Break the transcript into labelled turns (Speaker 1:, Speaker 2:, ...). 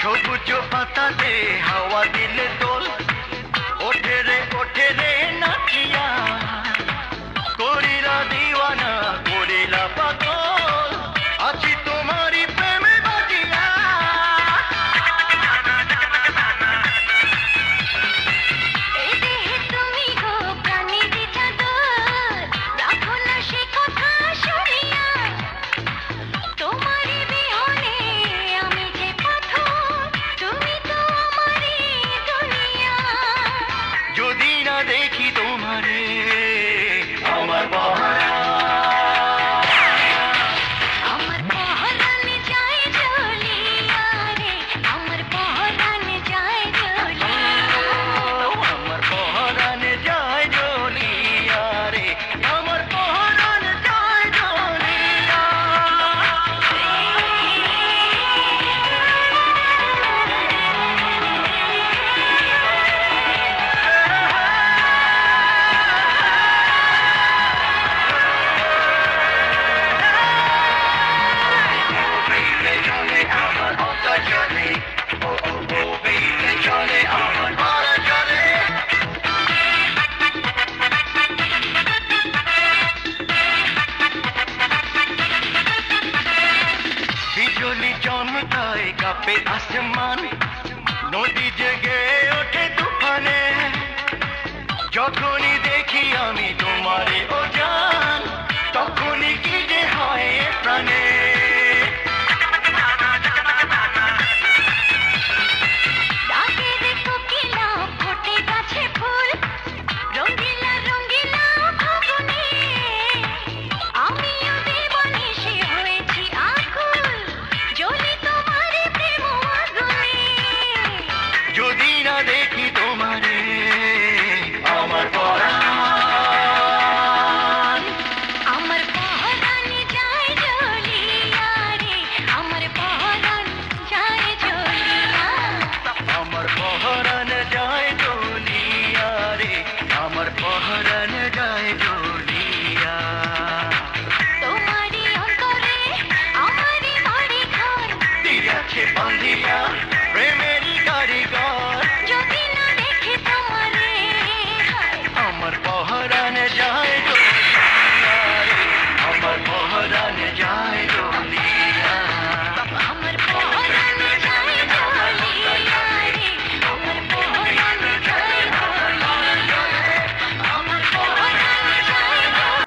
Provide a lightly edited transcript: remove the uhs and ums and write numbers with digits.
Speaker 1: সবুজ পাতাতে হাওয়া দিলে দোল ওঠে রে নাচিয়া করিলা দিওয়ানা করিলা পাগল আছি তোমারই প্রেমে বাজিয়া
Speaker 2: এই দেহে তুমি গো প্রাণের চাদর রাখো না সে কথা শুনিয়া তোমারই বিহনে আমি যে পাথর তুমি তো আমারই দুনিয়া
Speaker 1: যদি না দেখি তোমারে আমার বহারা
Speaker 2: আমার পহরানে যায় জ্বলিয়া রে আমার পহরানে যায় জ্বলিয়া
Speaker 1: আমার পহরানে যায় জ্বলিয়া রে আমার পহরানে যায় জ্বলিয়া চলে আমার অন্তর চলে ও ও ও বেইলে চলে আমার মারা চলে বিজলি চমকায় কাঁপে আসমান নদী জেগে ওঠে তুফানে যখনই দেখি আমি তোমারে ও